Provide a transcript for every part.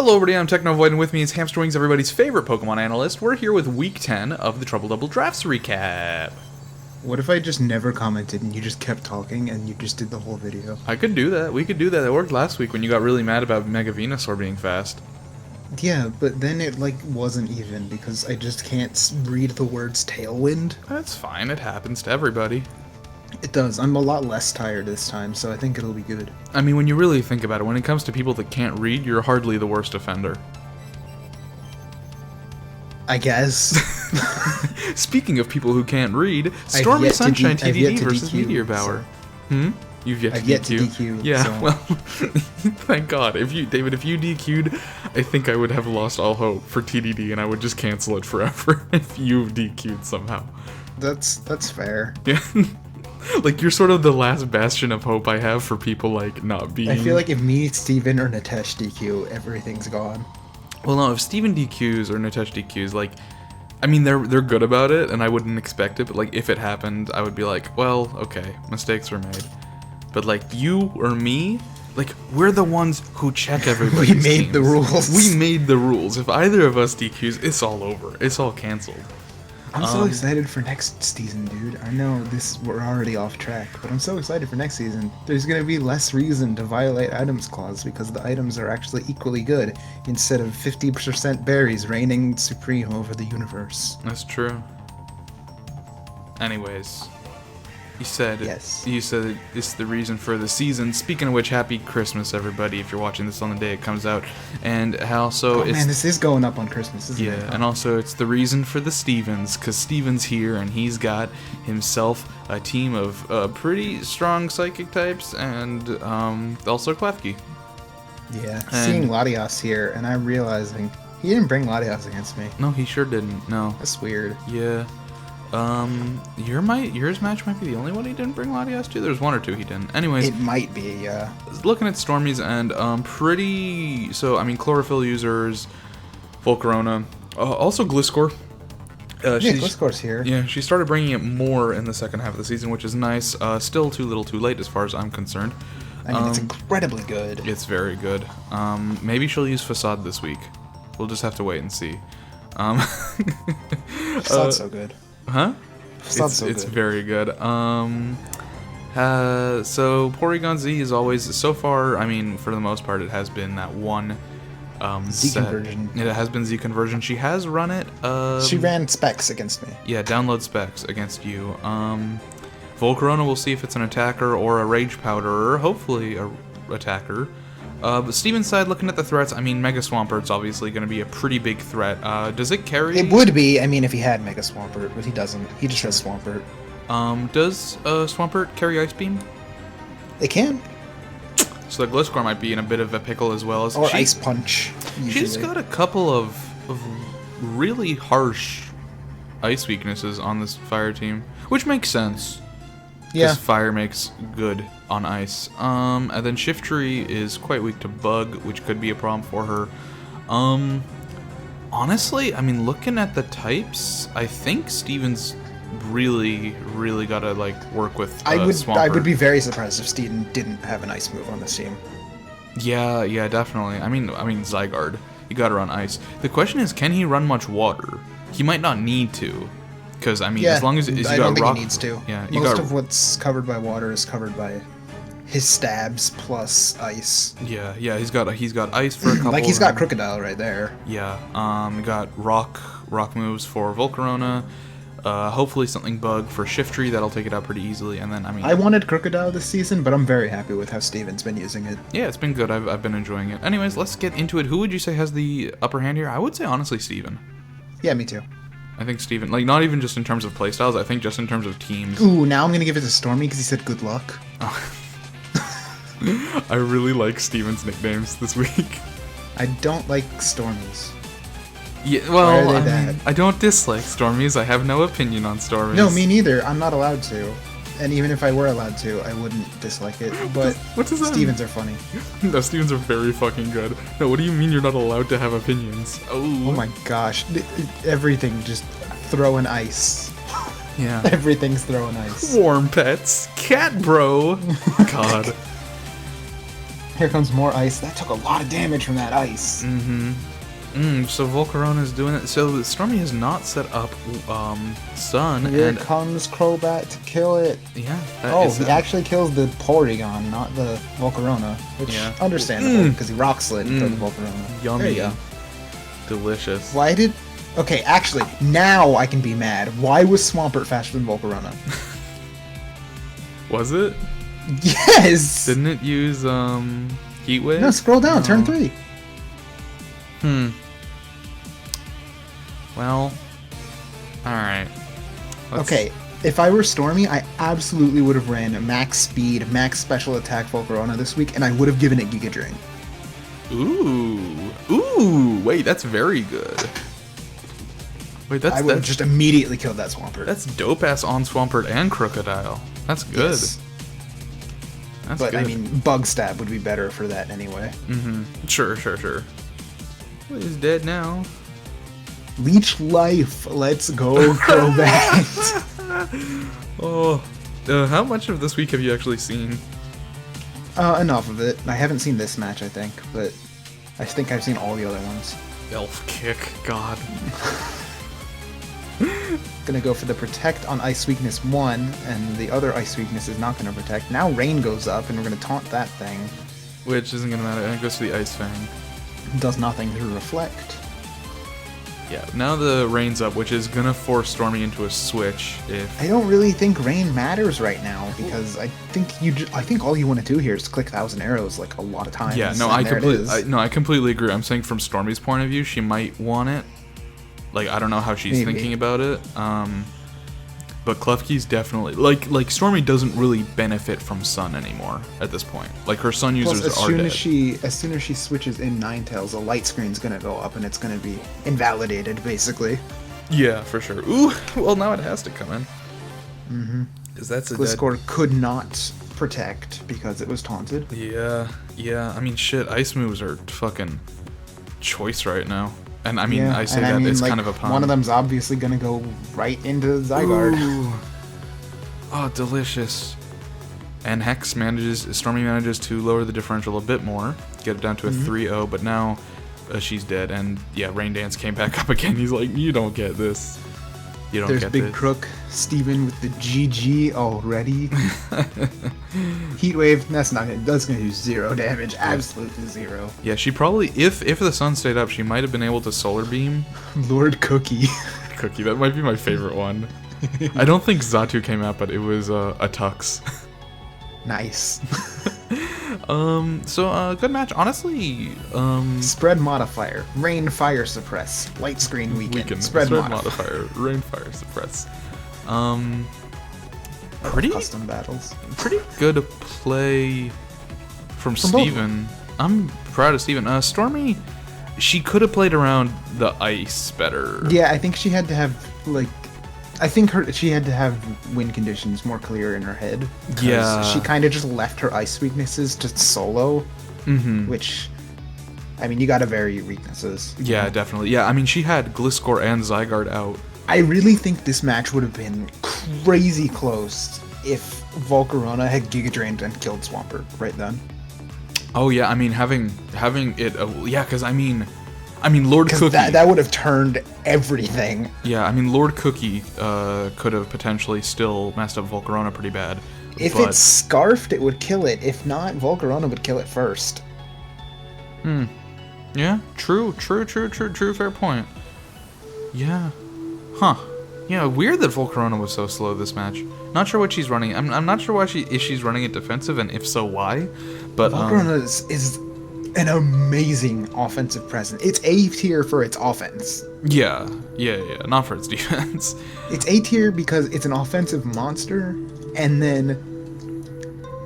Hello everybody, I'm Technovoid, and with me is Hamsterwings, everybody's favorite Pokemon analyst. We're here with Week 10 of the Trouble Double Drafts recap. What if I just never commented and you just kept talking and you just did the whole video? I could do that. We could do that. It worked last week when you got really mad about Mega Venusaur being fast. Yeah, but then it, wasn't even because I just can't read the words Tailwind. That's fine. It happens to everybody. It does. I'm a lot less tired this time, so I think it'll be good. I mean, when you really think about it, when it comes to people that can't read, you're hardly the worst offender. I guess. Speaking of people who can't read, Stormy Sunshine TDD versus Meteorbower. So. You've yet to I've yet to DQ. Yeah, so. well, thank God. If you DQ'd, I think I would have lost all hope for TDD, and I would just cancel it forever if you've DQ'd somehow. That's fair. Yeah. Like, you're sort of the last bastion of hope I have for people, not being... I feel like if me, Steven, or Nitesh DQ, everything's gone. Well, no, if Steven DQs or Nitesh DQs, I mean, they're good about it, and I wouldn't expect it, but, if it happened, I would be like, well, okay, mistakes were made. But, you or me, we're the ones who check everybody's We made the rules. We made the rules. If either of us DQs, it's all over. It's all canceled. I'm so excited for next season, dude. I know we're already off track, but I'm so excited for next season. There's gonna be less reason to violate items clause because the items are actually equally good instead of 50% berries reigning supreme over the universe. That's true. Anyways, Yes. You said it's the reason for the season. Speaking of which, happy Christmas, everybody! If you're watching this on the day it comes out, and also man, this is going up on Christmas, isn't it? Yeah, and also it's the reason for the Stevens, because Steven's here and he's got himself a team of pretty strong psychic types and also Klefki. Yeah, seeing Latias here and I'm realizing he didn't bring Latias against me. No, he sure didn't. No, that's weird. Yeah. Yours match might be the only one he didn't bring Latias to. There's one or two he didn't. Anyways, it might be. Yeah. Looking at Stormy's and chlorophyll users, Volcarona, also Gliscor. Gliscor's here. Yeah, she started bringing it more in the second half of the season, which is nice. Still too little, too late, as far as I'm concerned. I mean, it's incredibly good. It's very good. Maybe she'll use Facade this week. We'll just have to wait and see. Facade's so good. Huh? It's very good. So Porygon Z is always, so far, I mean, for the most part, it has been that one Z conversion. It has been Z conversion. She has run it. She ran specs against me. Yeah, download specs against you. Volcarona, we'll see if it's an attacker or a Rage Powderer. Hopefully a attacker. But Steven's side, looking at the threats, I mean, Mega Swampert's obviously going to be a pretty big threat. Does it carry? It would be, I mean, if he had Mega Swampert, but he doesn't. He just has Swampert. Does Swampert carry Ice Beam? It can. So the Gliscor might be in a bit of a pickle as well. Or Ice Punch, usually. She's got a couple of really harsh ice weaknesses on this fire team, which makes sense. Yeah. Because fire makes good on ice. And then Shiftry is quite weak to bug, which could be a problem for her. Honestly, I mean, looking at the types, I think Steven's really gotta work with Swampert. I would be very surprised if Steven didn't have an ice move on this team. Yeah, definitely. I mean Zygarde, you gotta run ice. The question is, can he run much water? He might not need to. Because, I mean, as long as you got rock... I don't think he needs to. Yeah, Most of what's covered by water is covered by his stabs plus ice. Yeah, he's got ice for a couple. He's got Crocodile right there. Yeah, got rock moves for Volcarona. Hopefully something bug for Shiftry, that'll take it out pretty easily. And then, I mean... I wanted Crocodile this season, but I'm very happy with how Steven's been using it. Yeah, it's been good. I've been enjoying it. Anyways, let's get into it. Who would you say has the upper hand here? I would say, honestly, Steven. Yeah, me too. I think Steven, not even just in terms of playstyles, I think just in terms of teams. Ooh, now I'm going to give it to Stormy because he said good luck. Oh. I really like Steven's nicknames this week. I don't like Stormies. Yeah, well, Why are they bad? I don't dislike Stormies. I have no opinion on Stormies. No, me neither. I'm not allowed to. And even if I were allowed to, I wouldn't dislike it. But what does that Stevens are funny. No, Stevens are very fucking good. No, what do you mean you're not allowed to have opinions? Oh my gosh. Everything just throwing ice. Yeah. Everything's throwing ice. Warm pets. Cat bro. God. Here comes more ice. That took a lot of damage from that ice. So Volcarona's doing it. So Stormy has not set up Sun. Here and comes Crobat to kill it. Yeah. He actually kills the Porygon, not the Volcarona. Which, understandable, because he Rock Slid and killed the Volcarona. Yummy. There you go. Delicious. Why did... Okay, actually, now I can be mad. Why was Swampert faster than Volcarona? Was it? Yes! Didn't it use Heat Wave? No, scroll down, turn 3. Well, alright. Okay, if I were Stormy, I absolutely would have ran max speed, max special attack Volcarona this week, and I would have given it Giga Drain. Ooh, wait, that's very good. Wait, I would have just immediately killed that Swampert. That's dope-ass on Swampert and Crocodile. That's good. Yes. That's but, good. I mean, Bug Stab would be better for that anyway. Sure. Well, he's dead now. Leech Life. Let's go, Crobat. How much of this week have you actually seen? Enough of it. I haven't seen this match, I think, but I think I've seen all the other ones. Elf Kick, God. Gonna go for the Protect on Ice Weakness 1, and the other Ice Weakness is not gonna Protect. Now Rain goes up, and we're gonna taunt that thing. Which isn't gonna matter, and it goes to the Ice Fang. Does nothing through Reflect. Yeah, now the Rain's up, which is gonna force Stormy into a switch if... I don't really think Rain matters right now, because I think all you want to do here is click 1,000 arrows like a lot of times. Yeah, no, I completely agree. I'm saying from Stormy's point of view, she might want it. Like, I don't know how she's thinking about it. But Klefki's definitely... Like, Stormy doesn't really benefit from Sun anymore at this point. Like, her Sun users are dead. As soon as she switches in Ninetales, a light screen's gonna go up, and it's gonna be invalidated, basically. Yeah, for sure. Ooh, well, now it has to come in. Because that's a Gliscor could not Protect because it was taunted. Yeah. I mean, shit, ice moves are fucking choice right now. And I mean, I say that it's kind of a pun. One of them's obviously gonna go right into Zygarde. Ooh. Oh, delicious. And Stormy manages to lower the differential a bit more, get it down to a 3-0, but now she's dead. And yeah, Rain Dance came back up again. He's like, you don't get this. You don't There's get Big this. Crook, Steven with the GG already. Heat Wave, that's gonna do 0 damage, absolutely 0. Yeah, she probably, if the sun stayed up, she might have been able to Solar Beam. Lord Cookie. Cookie, that might be my favorite one. I don't think Xatu came out, but it was a Tux. Nice. Good match. Honestly, Spread modifier, rain, fire, suppress, light screen, weaken. Spread modifier, rain, fire, suppress. Pretty custom battles. Pretty good play from Steven. I'm proud of Steven. Stormy, she could have played around the ice better. Yeah, I think she had to have she had to have win conditions more clear in her head. Yeah. She kind of just left her ice weaknesses to solo, which, I mean, you gotta vary your weaknesses. Yeah, definitely. Yeah, I mean, she had Gliscor and Zygarde out. I really think this match would have been crazy close if Volcarona had Giga Drained and killed Swampert right then. Oh yeah, I mean, having it, yeah, because I mean, Lord Cookie. That would have turned everything. Yeah, I mean, Lord Cookie could have potentially still messed up Volcarona pretty bad. If it's scarfed, it would kill it. If not, Volcarona would kill it first. Yeah, true, fair point. Yeah. Huh. Yeah, weird that Volcarona was so slow this match. Not sure what she's running. I'm not sure why she's running it defensive, and if so, why. But Volcarona is an amazing offensive presence. It's A tier for its offense. Yeah, not for its defense. It's A tier because it's an offensive monster, and then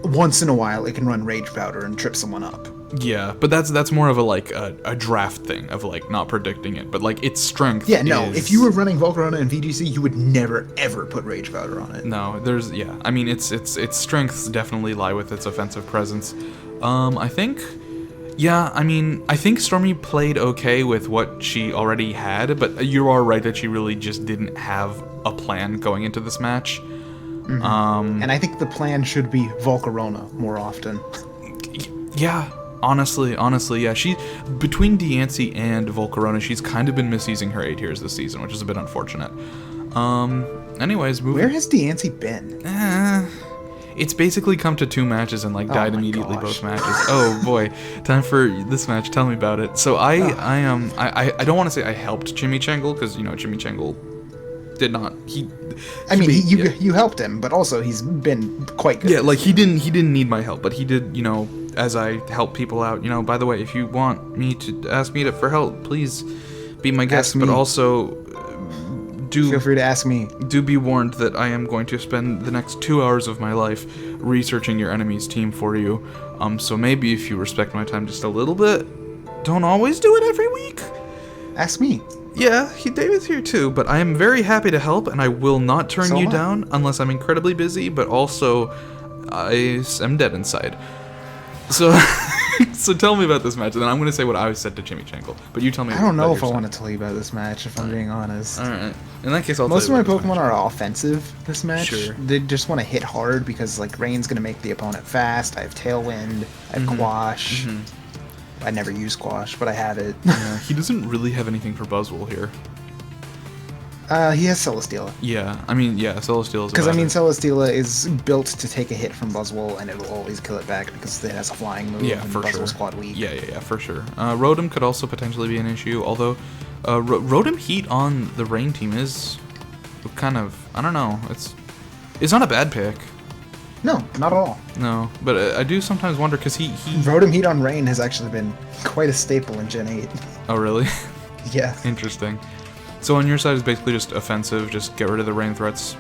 once in a while it can run Rage Powder and trip someone up. Yeah, but that's more of a draft thing of like not predicting it, but like its strength. Yeah, no. If you were running Volcarona in VGC, you would never ever put Rage Powder on it. No, I mean its strengths definitely lie with its offensive presence. I think. Yeah, I mean, I think Stormy played okay with what she already had, but you are right that she really just didn't have a plan going into this match. And I think the plan should be Volcarona more often. Yeah, Honestly, yeah. She between Deancey and Volcarona, she's kind of been misusing her A tiers this season, which is a bit unfortunate. Anyways, moving. Where has Deancey been? It's basically come to 2 matches and like died immediately both matches. Oh boy, time for this match. Tell me about it. So I don't want to say I helped Chimichangle because Chimichangle did not. You helped him, but also he's been quite good. Yeah, like he didn't need my help, but he did. As I help people out. By the way, if you want me to ask me for help, please be my guest. But also, feel free to ask me. Do be warned that I am going to spend the next 2 hours of my life researching your enemy's team for you. So maybe if you respect my time just a little bit, don't always do it every week. Ask me. Yeah, David's here too, but I am very happy to help, and I will not turn you down unless I'm incredibly busy, but also I am dead inside. So, so tell me about this match, and then I'm going to say what I said to Chimichangle. But you tell me. I don't know if I want to tell you about this match, if I'm being honest. All right. In that case, I'll Most tell you of my Pokemon are offensive this match. Sure. They just want to hit hard because like Rain's going to make the opponent fast. I have Tailwind. I have Quash. I never use Quash, but I have it. Yeah, he doesn't really have anything for Buzzwole here. He has Celesteela. Yeah, Celesteela is because Celesteela is built to take a hit from Buzzwole, and it'll always kill it back because it has a flying move. Yeah, and for Buzzwole's sure. quad weak. Yeah, for sure. Rotom could also potentially be an issue, although Rotom Heat on the Rain team is kind of, I don't know, it's not a bad pick. No, not at all. No, but I do sometimes wonder because he Rotom Heat on Rain has actually been quite a staple in Gen 8. Oh really? Yeah. Interesting. So on your side is basically just offensive, just get rid of the rain threats.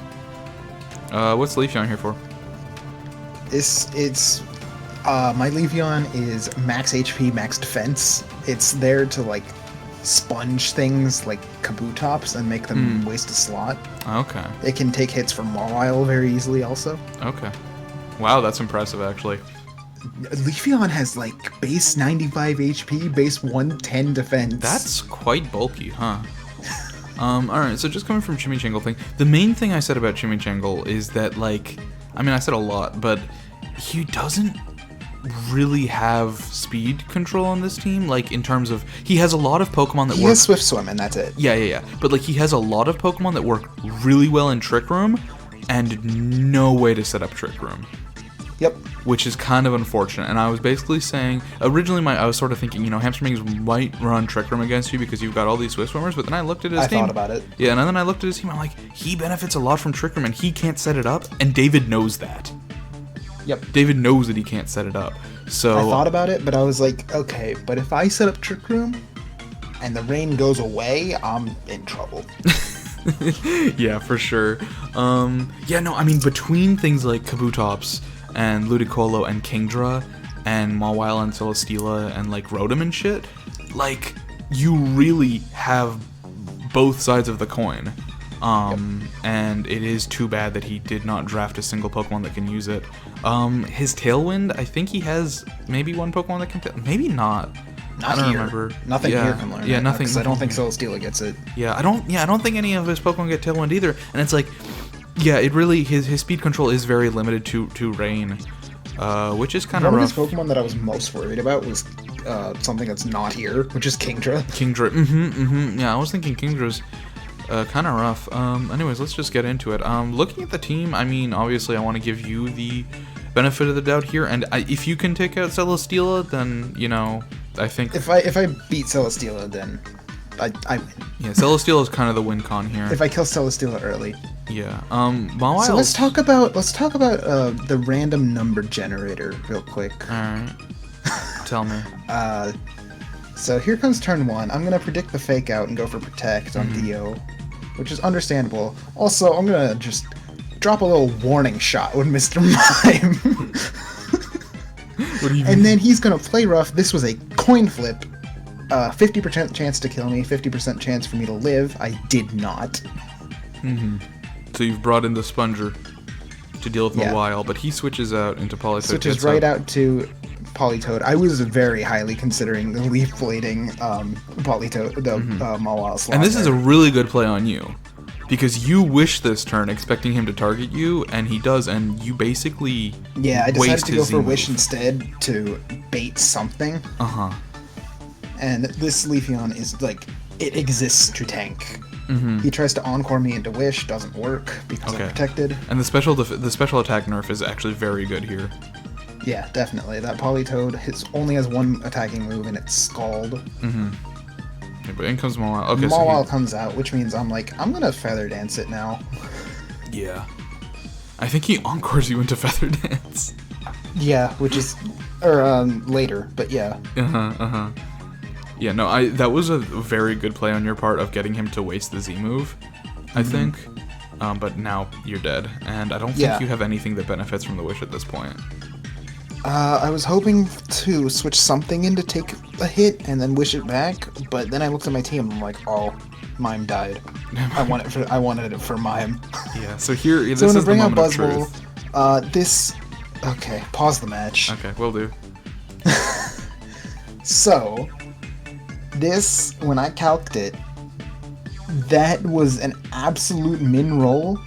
What's Leafeon here for? It's my Leafeon is max HP, max defense. It's there to like sponge things like Kabutops and make them waste a slot. Okay. It can take hits from Mawile very easily also. Okay. Wow, that's impressive actually. Leafeon has like base 95 HP, base 110 defense. That's quite bulky, huh? Alright, so just coming from Chimichangle thing, the main thing I said about Chimichangle is that, like, I said a lot, but he doesn't really have speed control on this team, like, in terms of, he has a lot of Pokemon that work... He has Swift Swim, and that's it. Yeah, but, like, he has a lot of Pokemon that work really well in Trick Room, and no way to set up Trick Room. Yep. Which is kind of unfortunate. And I was basically saying, originally I was sort of thinking, Hamsterwings might run Trick Room against you because you've got all these Swift Swimmers, but then I looked at his team. I thought about it. Yeah, and then I looked at his team, I'm like, he benefits a lot from Trick Room and he can't set it up, and David knows that. Yep. David knows that he can't set it up. So I thought about it, but I was like, okay, but if I set up Trick Room and the rain goes away, I'm in trouble. Yeah, for sure. Between things like Kabutops and Ludicolo and Kingdra and Mawile and Celesteela and like Rotom and shit, like you really have both sides of the coin. And it is too bad that he did not draft a single Pokemon that can use it. His Tailwind, I think he has maybe one Pokemon that can maybe not. I don't remember. Nothing here can learn. Yeah, nothing. Because I don't think Celesteela gets it. Yeah, I don't think any of his Pokemon get Tailwind either. And it's like, yeah, it really his speed control is very limited to Rain, which is kind of rough. One of his Pokemon that I was most worried about was something that's not here, which is Kingdra. Yeah, I was thinking Kingdra's kind of rough. Anyways, let's just get into it. Looking at the team, obviously I want to give you the benefit of the doubt here, and if you can take out Celesteela, then I think if I beat Celesteela, then I win. Yeah, Celesteela is kind of the win con here. If I kill Celesteela early. Yeah. Mawile. So let's talk about the random number generator real quick. All right. Tell me. So here comes turn 1. I'm gonna predict the fake out and go for protect on Dio, which is understandable. Also, I'm gonna just drop a little warning shot with Mr. Mime. What do you mean? And then he's gonna play rough. This was a coin flip. 50% chance to kill me, 50% chance for me to live. I did not. So you've brought in the Sponger to deal with Mawile, but he switches out into Politoed. Switches right out to Politoed. I was very highly considering the leaf blading Politoed, the Mawile slot. And this is a really good play on you. Because you wish this turn, expecting him to target you, and he does, and you basically Yeah, I decided waste to go his for Z-move. Wish instead to bait something. Uh-huh. And this Leafeon is like, it exists to tank. Mm-hmm. He tries to Encore me into Wish, doesn't work because I'm protected. And the special attack nerf is actually very good here. Yeah, definitely. That Politoed only has one attacking move, and it's Scald. Mm-hmm. Okay, but in comes Mawile. Okay, Mawile comes out, which means I'm like, I'm gonna Feather Dance it now. Yeah. I think he Encores you into Feather Dance. Yeah, which is... Or, later, but yeah. Uh-huh. Yeah, no, that was a very good play on your part of getting him to waste the Z move, I think. But now you're dead, and I don't think you have anything that benefits from the Wish at this point. I was hoping to switch something in to take a hit and then wish it back, but then I looked at my team and I'm like, oh, Mime died. I wanted it for Mime. Yeah, so here, this so is to the bring out moment of Buzzwole, truth. okay, pause the match. Okay, will do. So, this, when I calced it, that was an absolute min roll.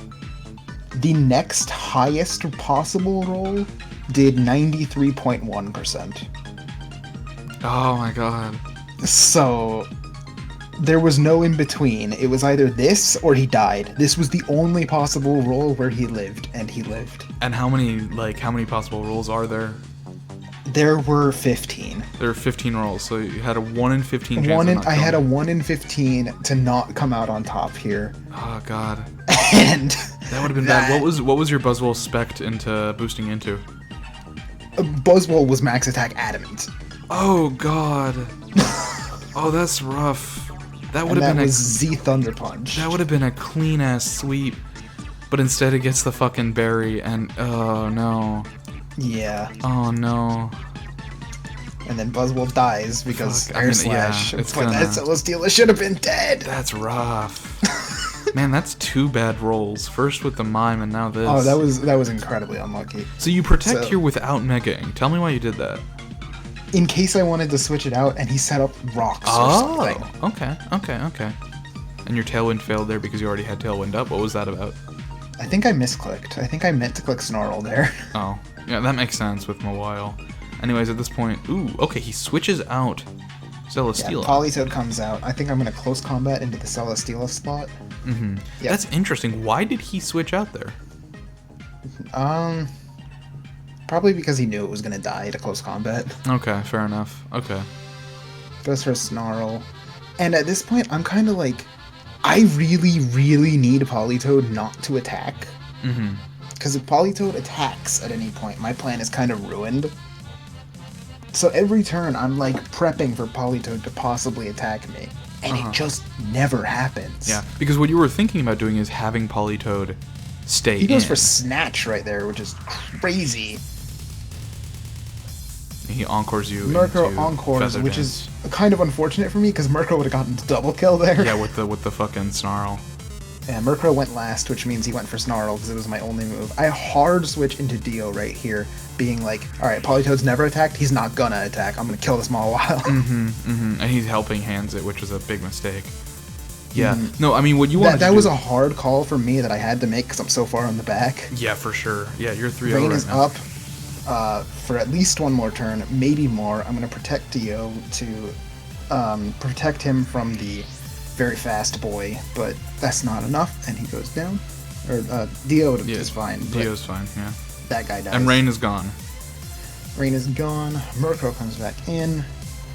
The next highest possible roll did 93.1%. Oh my god. So, there was no in between. It was either this or he died. This was the only possible roll where he lived, and he lived. And how many possible rolls are there? There were 15. There are 15 rolls, so you had a 1 in 15 chance I had a 1 in 15 to not come out on top here. Oh god. And that would have been bad. What was your Buzzwole spec'd into boosting into? Buzzwole was max attack adamant. Oh god. Oh, that's rough. That would have been was Z Thunder Punch. That would have been a clean ass sweep. But instead it gets the fucking berry and oh no. Yeah. Oh no. And then Buzzwole dies because Air Slash. Yeah, but that Celesteela should have been dead. That's rough. Man, that's 2 bad rolls. First with the Mime and now this. Oh, that was incredibly unlucky. So you protect here without megaing. Tell me why you did that. In case I wanted to switch it out and he set up rocks or something. Okay. And your Tailwind failed there because you already had Tailwind up. What was that about? I think I misclicked. I think I meant to click Snarl there. Oh. Yeah, that makes sense with Mawile. Anyways, at this point... Ooh, okay, he switches out Celesteela. Yeah, Politoed comes out. I think I'm going to close combat into the Celesteela slot. Mm-hmm. Yep. That's interesting. Why did he switch out there? Probably because he knew it was going to die to close combat. Okay, fair enough. Okay. Goes for a Snarl. And at this point, I'm kind of like... I really, really need Politoed not to attack. Mm-hmm. Because if Politoed attacks at any point, my plan is kind of ruined. So every turn, I'm like prepping for Politoed to possibly attack me. And it just never happens. Yeah, because what you were thinking about doing is having Politoed stay in. He goes for Snatch right there, which is crazy. He Encores you Murkrow into Encores, Feather which Dance. is kind of unfortunate for me, because Murkrow would have gotten the double kill there. Yeah, with the fucking Snarl. Yeah, Murkrow went last, which means he went for Snarl, because it was my only move. I hard switch into Dio right here, being like, alright, Politoed's never attacked, he's not gonna attack, I'm gonna kill this Mawile. And he's helping hands it, which was a big mistake. Yeah, no, I mean, what you wanted that to was do... a hard call for me that I had to make, because I'm so far on the back. Yeah, for sure. Yeah, you're 3-0 Rain right is now. up for at least one more turn, maybe more. I'm gonna protect Dio to protect him from the very fast boy, but that's not enough, and he goes down. Or Dio is fine. Dio's fine, yeah. That guy dies. And Rain is gone. Rain is gone. Murkrow comes back in.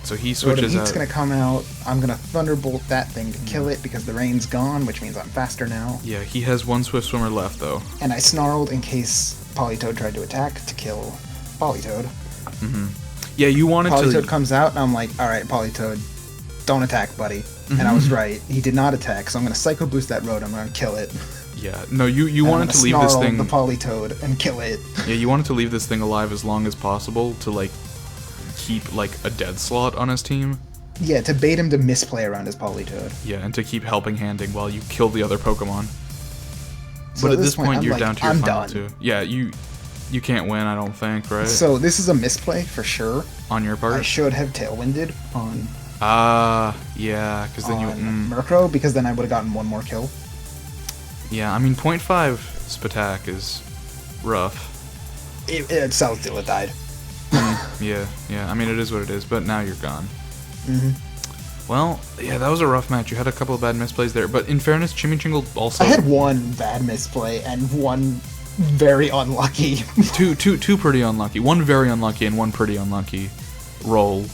So he switches Heat's out. gonna come out. I'm gonna Thunderbolt that thing to kill it because the Rain's gone, which means I'm faster now. Yeah, he has 1 Swift Swimmer left, though. And I Snarled in case Politoed tried to attack to kill Politoed. Yeah, you wanted Politoed to... comes out, and I'm like, alright, Politoed, don't attack, buddy. And I was right. He did not attack, so I'm going to Psycho Boost that road. I'm going to kill it. Yeah, no, you wanted to leave this thing... the Politoed and kill it. Yeah, you wanted to leave this thing alive as long as possible to, like, keep, like, a dead slot on his team. Yeah, to bait him to misplay around his Politoed. Yeah, and to keep helping handing while you kill the other Pokemon. So But at this point, I'm you're like, down to your I'm final done. 2. Yeah, you can't win, I don't think, right? So this is a misplay for sure. On your part? I should have Tailwinded on Yeah, because then you... Murkrow, because then I would have gotten one more kill. Yeah, I mean, .5's attack is rough. Cell till it died. Yeah. I mean, it is what it is, but now you're gone. Mm-hmm. Well, yeah, that was a rough match. You had a couple of bad misplays there, but in fairness, Chimichangle also... I had one bad misplay and one very unlucky. two pretty unlucky. One very unlucky and one pretty unlucky roll.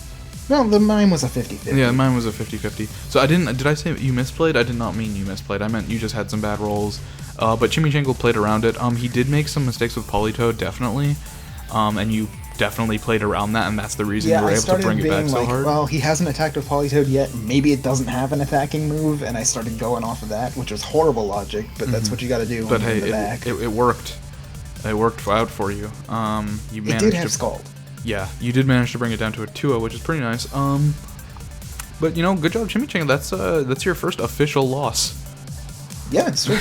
No, mine was a 50-50. Yeah, mine was a 50-50. So did I say you misplayed? I did not mean you misplayed. I meant you just had some bad rolls. But Chimichangle played around it. He did make some mistakes with Polytoad, definitely. And you definitely played around that, and that's the reason you were able to bring it back so hard. Well, he hasn't attacked with Polytoad yet. Maybe it doesn't have an attacking move, and I started going off of that, which was horrible logic, but that's what you gotta do when you're in the back. It worked. It worked out for you. You managed it did have Scald. Yeah, you did manage to bring it down to a 2-0, which is pretty nice. But you know, good job, Chimichangle. That's your first official loss. Yeah, it's true.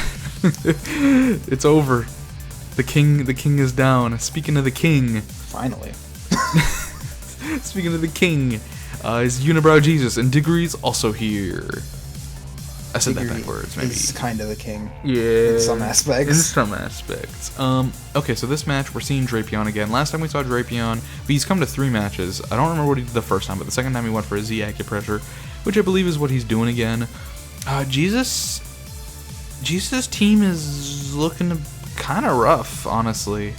It's over. The king is down. Speaking of the king, finally. Speaking of the king, is UnibrowJesus, and Diggory's also here. I said Diggory that backwards, maybe. He's kind of the king. Yeah. In some aspects. In some aspects. Okay, so this match, we're seeing Drapion again. Last time we saw Drapion, but he's come to 3 matches. I don't remember what he did the first time, but the second time he went for a Z acupressure, which I believe is what he's doing again. Jesus' team is looking kind of rough, honestly.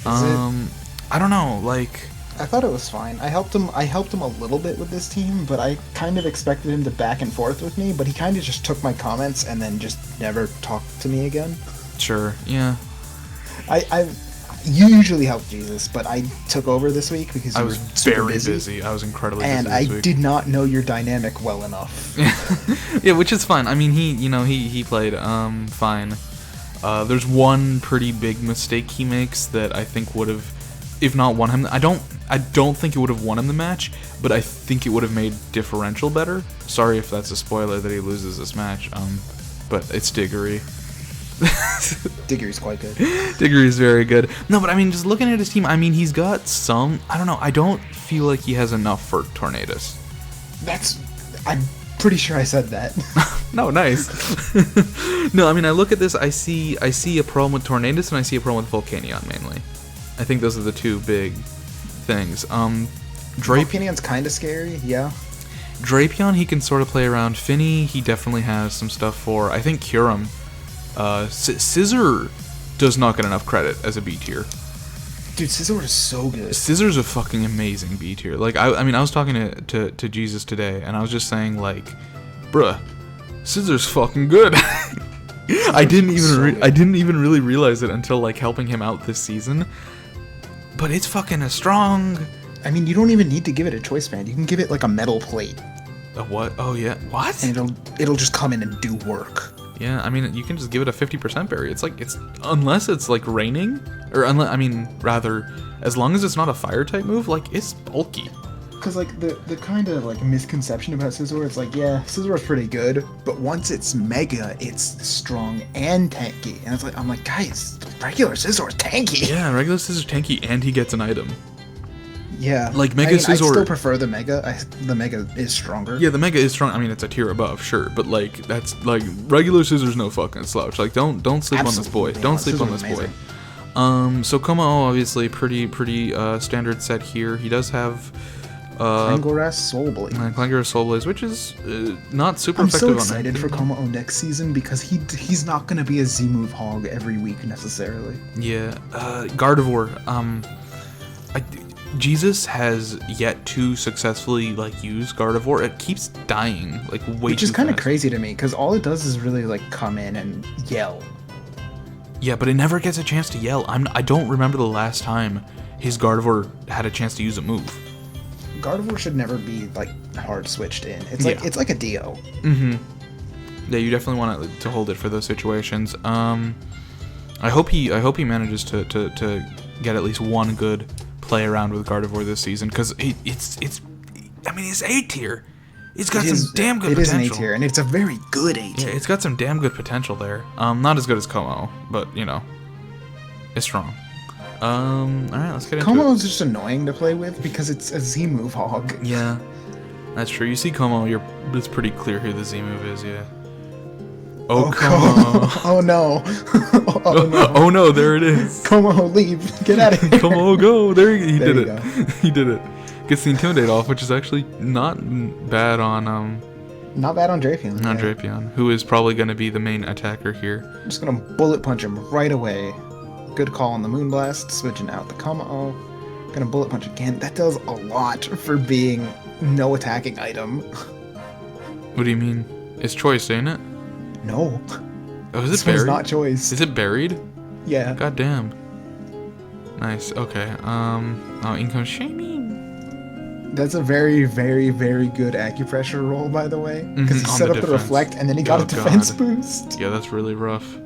I don't know, like... I thought it was fine. I helped him a little bit with this team, but I kind of expected him to back and forth with me, but he kind of just took my comments and then just never talked to me again. Sure, yeah. I usually help Jesus, but I took over this week because I was very busy. I was incredibly busy and this week. I did not know your dynamic well enough. Yeah, which is fine. I mean, he played fine. There's one pretty big mistake he makes that I think would have, if not won him. I don't think it would have won him the match, but I think it would have made differential better. Sorry if that's a spoiler that he loses this match. But it's Diggory. Diggory's quite good. Diggory's very good. No, but I mean, just looking at his team, I mean, he's got some... I don't know. I don't feel like he has enough for Tornadus. I'm pretty sure I said that. No, nice. No, I mean, I look at this, I see a problem with Tornadus, and I see a problem with Volcanion, mainly. I think those are the two big things. Volcanion's kind of scary, yeah. Drapion, he can sort of play around. Finny, he definitely has some stuff for. I think Kyurem. Scissor does not get enough credit as a B tier. Dude, Scissor is so good. Scissor's a fucking amazing B tier. Like, I mean, I was talking to Jesus today, and I was just saying, like, bruh, Scissor's fucking good. I didn't even really realize it until, like, helping him out this season. But it's fucking a strong... I mean, you don't even need to give it a choice band. You can give it, like, a metal plate. A what? Oh, yeah. What? And it'll just come in and do work. Yeah, I mean, you can just give it a 50% berry. It's like, unless it's like raining, or rather, as long as it's not a fire type move, like, it's bulky. Because, like, the kind of, like, misconception about Scizor, it's like, yeah, Scizor's pretty good, but once it's Mega, it's strong and tanky. And it's like, I'm like, guys, regular Scizor's tanky. Yeah, regular Scissor's tanky, and he gets an item. Yeah. Like, Mega Scizor... I still prefer the Mega. The Mega is stronger. Yeah, the Mega is strong. I mean, it's a tier above, sure. But, like, that's, like, regular Scissor's no fucking slouch. Like, don't sleep on this boy. Don't sleep on this boy. So Como, obviously, pretty standard set here. He does have... Clangorass Soul Blaze. Clangorass Soul Blaze, which is not super effective on... I'm so excited for Como next season because he's not going to be a Z-move hog every week, necessarily. Yeah. Gardevoir. Jesus has yet to successfully, like, use Gardevoir. It keeps dying, like, way too fast. Which is kind of crazy to me, because all it does is really, like, come in and yell. Yeah, but it never gets a chance to yell. I don't remember the last time his Gardevoir had a chance to use a move. Gardevoir should never be, like, hard switched in. It's like a Dio. Mm-hmm. Yeah, you definitely want to hold it for those situations. I hope he manages to get at least one good play around with Gardevoir this season, because it's A tier. It's got some damn good potential. It is an A tier, and it's a very good A tier. Yeah, it's got some damn good potential there. Not as good as Como, but it's strong. All right, let's get into it. Como is just annoying to play with because it's a Z move hog. Yeah, that's true. You see Como, it's pretty clear who the Z move is. Yeah. Oh, Como. Oh no. Oh no. Oh no, there it is. Como, leave. Get out of here. Como, go. There he There did you it. go. He did it. Gets the Intimidate off, which is actually not bad on Not bad on Drapion. on yeah. Drapion, who is probably going to be the main attacker here. I'm just gonna bullet punch him right away. Good call on the Moonblast, switching out the Como. Gonna bullet punch again. That does a lot for being no attacking item. What do you mean? It's choice, ain't it? No. Oh, is This it buried? one's not choice. Is it buried? Yeah. God damn. Nice. Okay. Oh, in comes shaming. That's a very, very, very good acupressure roll, by the way. Because he on set the up the defense. Reflect, and then he got Oh, a defense God. boost. Yeah, that's really rough.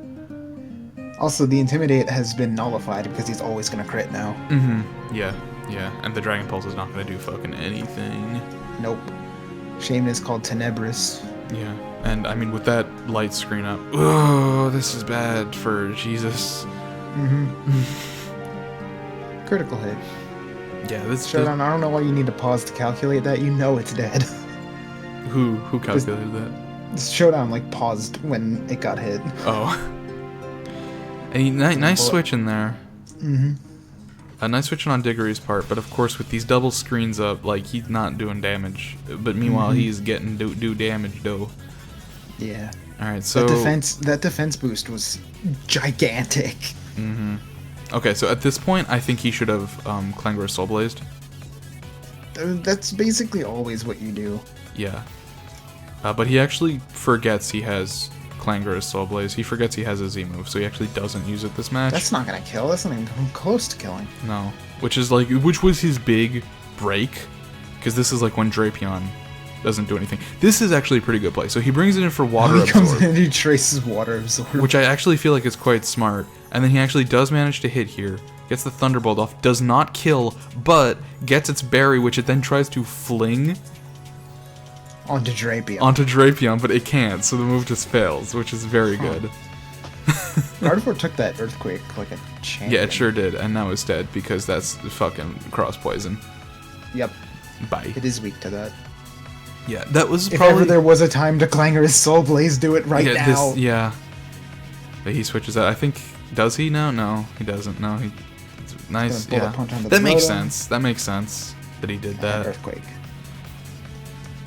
Also, the Intimidate has been nullified because he's always gonna crit now. Yeah. Yeah. And the Dragon Pulse is not going to do fucking anything. Nope. Shaman is called Tenebris. Yeah. And I mean, with that light screen up, oh, this is bad for Jesus. Critical hit. Yeah, this Showdown, I don't know why you need to pause to calculate that. You know it's dead. Who calculated that? Showdown, like, paused when it got hit. Oh. And nice switch in there. A nice switching on Diggory's part, but of course with these double screens up, like, he's not doing damage. But meanwhile, he's getting do damage, though. Yeah. Alright, so... That defense boost was gigantic. Okay, so at this point, I think he should have Clangorous Soul Blazed. That's basically always what you do. Yeah. But he actually forgets he has Clangorous Soul Blaze. He forgets he has a Z move, so he actually doesn't use it this match. That's not gonna kill. That's not even close to killing. No. Which was his big break, because this is like when Drapion doesn't do anything. This is actually a pretty good play. So he brings it in for Water He comes Absorb, in and he traces Water Absorb. which I actually feel like is quite smart. And then he actually does manage to hit here, gets the Thunderbolt off, does not kill, but gets its berry, which it then tries to fling Onto Drapion. onto Drapion, but it can't, so the move just fails, which is very good. Gardevoir took that Earthquake like a champion. Yeah, it sure did, and now it's dead because that's fucking cross poison. Yep. Bye. It is weak to that. Yeah, that was If probably... ever there was a time to clanger his Soul Blaze, do it right now. Yeah. But he switches out. I think... Does he now? No, he doesn't. No, he... It's nice, Gonna bullet yeah. punch onto That the makes Rotom. sense. That makes sense that he did And that. Earthquake.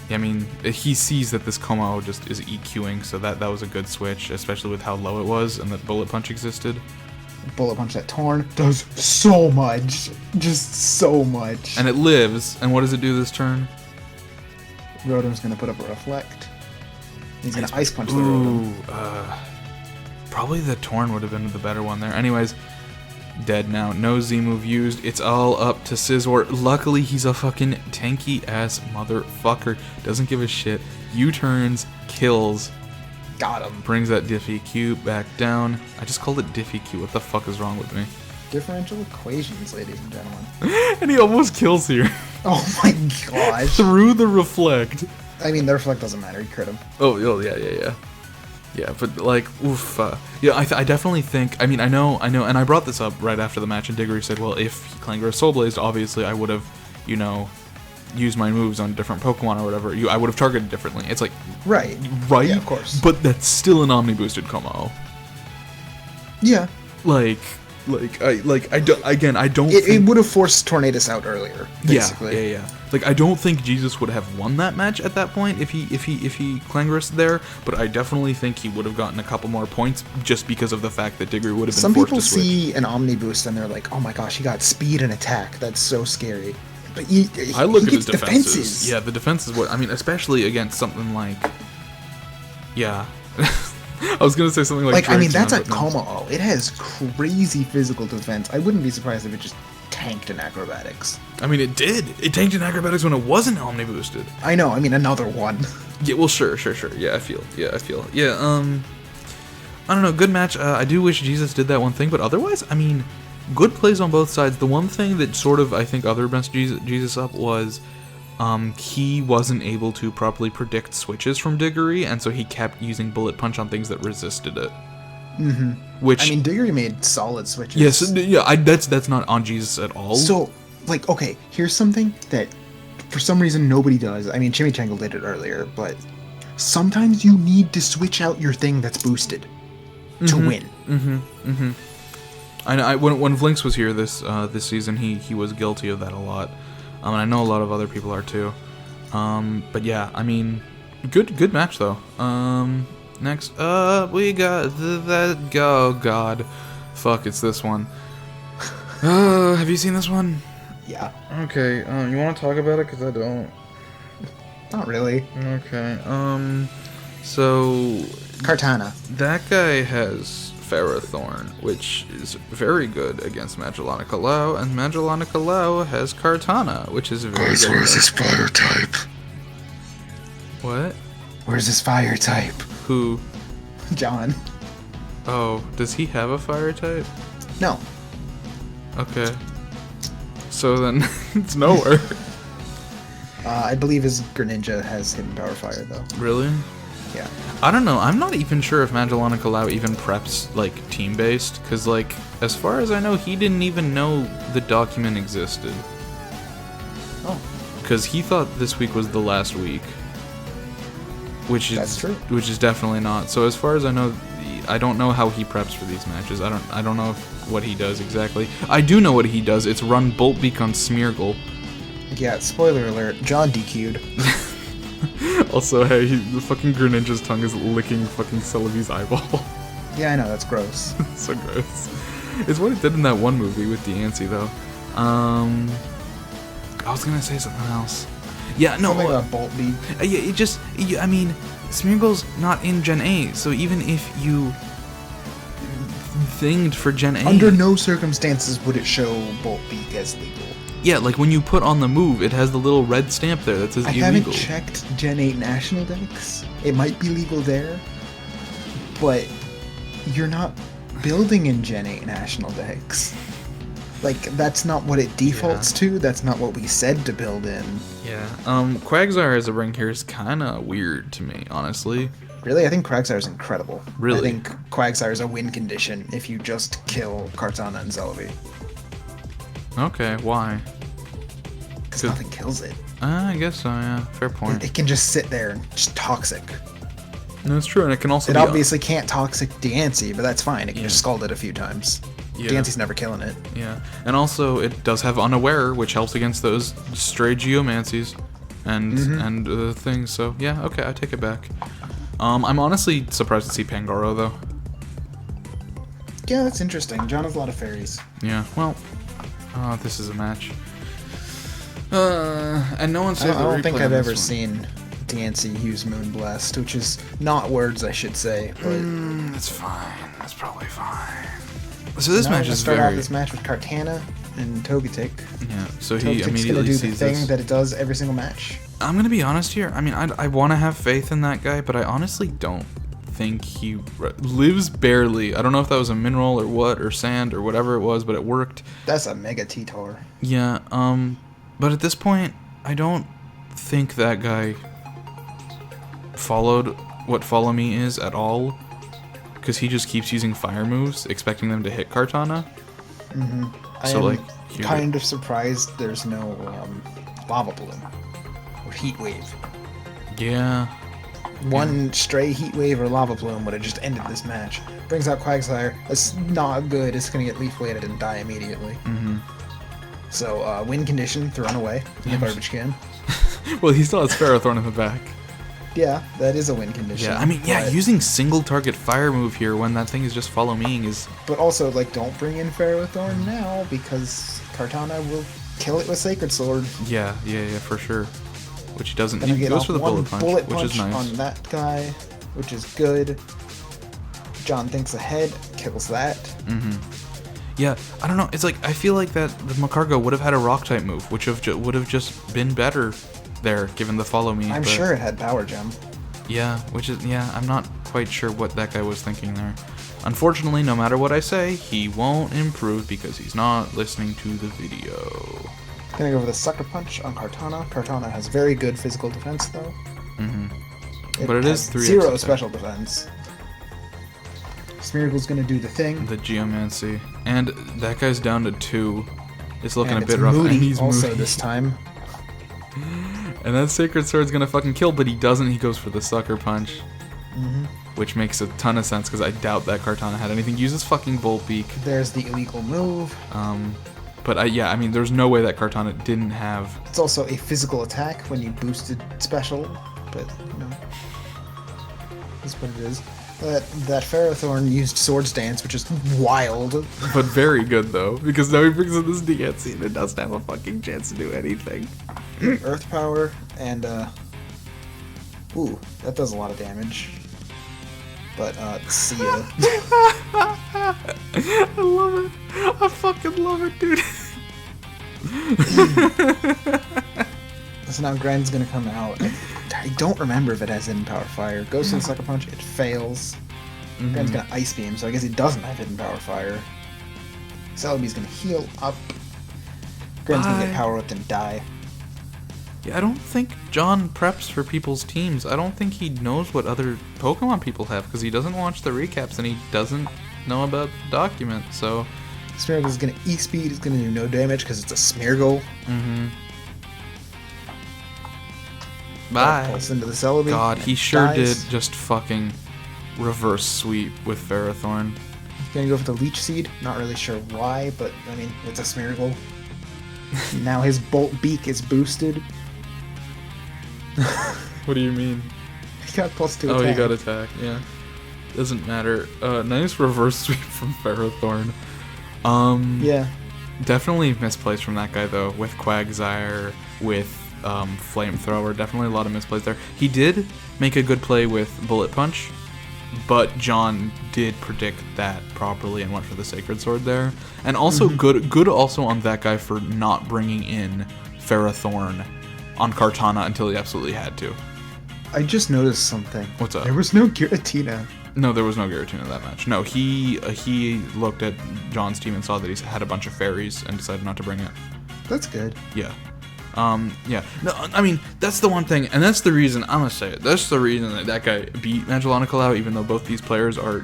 I mean, he sees that this Como just is EQing, so that was a good switch, especially with how low it was and that Bullet Punch existed. Bullet Punch that Torn does so much. Just so much. And it lives, and what does it do this turn? Rotom's gonna put up a Reflect. He's gonna Ice Punch the Rotom. Ooh, probably the Torn would have been the better one there. Anyways, dead now. No Z move used. It's all up to Scizor. Luckily, he's a fucking tanky ass motherfucker. Doesn't give a shit. U-turns, kills, Got him. brings that Diffie Q back down. I just called it Diffie Q. What the fuck is wrong with me? Differential equations, ladies and gentlemen. And he almost kills here. Oh my gosh. Through the Reflect. I mean, the Reflect doesn't matter. He crit him. Oh, yeah. Yeah, but like, oof. Yeah, I definitely think. I mean, I know, and I brought this up right after the match, and Diggory said, "Well, if Clangorous Soul Blazed, obviously I would have, used my moves on different Pokemon or whatever. I would have targeted differently." It's like, Right. right, Yeah, of course. But that's still an Omni boosted Como. Yeah. I don't. It think, would have forced Tornadus out earlier, basically. Yeah. Like, I don't think Jesus would have won that match at that point if he Clangorous there, but I definitely think he would have gotten a couple more points just because of the fact that Diggory would have been Some forced people to switch. see an Omni Boost and they're like, oh my gosh, he got speed and attack. That's so scary. But I look he at his gets defenses. Yeah, the defense is what I mean, especially against something like. Yeah. I was gonna say something like. I mean, that's a Drapion, but no. Como. It has crazy physical defense. I wouldn't be surprised if it just tanked in acrobatics. I mean, it did. It tanked in acrobatics when it wasn't Omni boosted. I know. I mean, another one. Yeah. Well, sure. Yeah, I feel. Yeah. I don't know. Good match. I do wish Jesus did that one thing, but otherwise, I mean, good plays on both sides. The one thing that sort of I think other messed Jesus up was. He wasn't able to properly predict switches from Diggory, and so he kept using Bullet Punch on things that resisted it. Mm-hmm. Which I mean, Diggory made solid switches. yes, yeah, that's not on Jesus at all. So, like, okay, here's something that for some reason nobody does. I mean, Chimichangle did it earlier, but sometimes you need to switch out your thing that's boosted to win. I when Vlinks was here this season, he was guilty of that a lot, and I know a lot of other people are too. But yeah, I mean, good match though. Next up we got oh god, fuck, it's this one. Have you seen this one? Yeah. Okay. You want to talk about it? Cause I don't. Not really. Okay. So Kartana. that guy has Ferrothorn, which is very good against Magillanica Lou, and Magillanica Lou has Kartana, which is very good. Where's his fire type? What? Where's his fire type? Who? John. Oh, does he have a fire type? No. Okay. So then, it's nowhere. I believe his Greninja has hidden power fire, though. Really? Yeah. I don't know. I'm not even sure if Magillanica Lou even preps, like, team-based, because, like, as far as I know, he didn't even know the document existed. Oh. Because he thought this week was the last week. Which is, that's true. Which is definitely not. So as far as I know, I don't know how he preps for these matches. I don't know what he does exactly. I do know what he does. It's run Bolt Beak on Smeargle. Yeah, spoiler alert, John DQ'd. Also, hey, the fucking Greninja's tongue is licking fucking Celebi's eyeball. Yeah, I know, that's gross. So gross. It's what it did in that one movie with Diancie, though. I was gonna say something else. Yeah, no. Something about Bolt Beak. Yeah, it just, I mean, Smeargle's not in Gen 8, so even if you thinged for Gen 8... Under no circumstances would it show Bolt Beak as legal. Yeah, like when you put on the move, it has the little red stamp there that says illegal. I haven't checked Gen 8 National Decks. It might be legal there, but you're not building in Gen 8 National Decks. Like, that's not what it defaults to, that's not what we said to build in. Yeah, Quagsire as a ring here is kinda weird to me, honestly. Really? I think Quagsire is incredible. Really? I think Quagsire is a win condition if you just kill Kartana and Celebi. Okay, why? Because nothing kills it. I guess so, yeah. Fair point. It can just sit there and just toxic. No, it's true, and it can also It be obviously can't toxic Diancie, but that's fine. It can just scald it a few times. Yeah. Diancie's never killing it. Yeah, and also it does have Unaware, which helps against those stray Geomancies and things. So yeah, okay, I take it back. I'm honestly surprised to see Pangoro though. Yeah, that's interesting. John has a lot of fairies. Yeah, well, this is a match. And no one says I don't think I've ever seen Diancie use Moonblast, which is not words I should say, but that's fine. That's probably fine. So this match is start off this match with Kartana and Togetic. Yeah, so he Togetic's immediately gonna do sees the thing this. that it does every single match. I'm gonna be honest here. I mean, I want to have faith in that guy, but I honestly don't think he lives barely. I don't know if that was a mineral or what, or sand or whatever it was, but it worked. That's a Mega T-Tor. Yeah, but at this point, I don't think that guy followed what Follow Me is at all, because he just keeps using fire moves, expecting them to hit Kartana. So I'm kind of surprised there's no Lava Bloom or Heat Wave. Yeah. One stray Heat Wave or Lava Bloom would have just ended this match. Brings out Quagsire. That's not good. It's going to get Leaf Bladed and die immediately. So, win condition, thrown away in the garbage can. Well, he still has Ferrothorn in the back. Yeah, that is a win condition. Yeah, I mean, yeah, using single target fire move here when that thing is just Follow Meing is... But also, like, don't bring in Ferrothorn now, because Kartana will kill it with Sacred Sword. Yeah, for sure. Which he doesn't. Then He goes for the bullet punch, which is nice. on that guy, which is good. John thinks ahead, kills that. Yeah, I don't know. It's like, I feel like that the Macargo would have had a Rock-type move, which would have just been better there, given the Follow Me. I'm sure it had Power Gem. Yeah, I'm not quite sure what that guy was thinking there. Unfortunately, no matter what I say, he won't improve because he's not listening to the video. Gonna go with a Sucker Punch on Kartana. Kartana has very good physical defense, though. But it is 3 zero special defense. Smeargle's gonna do the thing. The Geomancy. And that guy's down to 2. It's looking and a bit rough. Moody and he's also Moody. this time. And that Sacred Sword's gonna fucking kill, but he doesn't. He goes for the Sucker Punch. Which makes a ton of sense, because I doubt that Kartana had anything. Uses fucking Bolt Beak. There's the illegal move. But yeah, I mean, there's no way that Kartana didn't have... It's also a physical attack when you boosted special, but, that's what it is. That Ferrothorn used Swords Dance, which is wild. But very good, though, because now he brings in this DNC and it doesn't have a fucking chance to do anything. Earth Power, and, ooh, that does a lot of damage. But, see ya. I love it. I fucking love it, dude. So now Gren's gonna come out. I don't remember if it has Hidden Power Fire. Goes to the Sucker Punch, it fails. Gren's gonna Ice Beam, so I guess he doesn't have Hidden Power Fire. Celebi's gonna heal up. Gren's gonna get Power Whipped and die. Yeah, I don't think John preps for people's teams. I don't think he knows what other Pokemon people have, because he doesn't watch the recaps and he doesn't know about the document, so... Smeargle's gonna E-Speed, it's gonna do no damage because it's a Smeargle. Bye. Pulse into the Celebi. God, he sure dies. did just fucking reverse sweep with Ferrothorn. Gonna go for the Leech Seed. Not really sure why, but I mean, it's a Smeargle. Now his Bolt Beak is boosted. What do you mean? He got +2 attack. Oh, he got attack, yeah. Doesn't matter. Nice reverse sweep from Ferrothorn. Yeah. Definitely misplaced from that guy, though, with Quagsire, with Flamethrower. Definitely a lot of misplays there. He did make a good play with Bullet Punch, but John did predict that properly and went for the Sacred Sword there. And also good also on that guy for not bringing in Ferrothorn on Kartana until he absolutely had to. I just noticed something. What's up? There was no Giratina. No, there was no Giratina in that match. No, he looked at John's team and saw that he had a bunch of fairies and decided not to bring it. That's good. Yeah. Yeah. No, I mean, that's the one thing, and that's the reason, I'm gonna say it, that's the reason that guy beat Magillanica Lou, even though both these players are,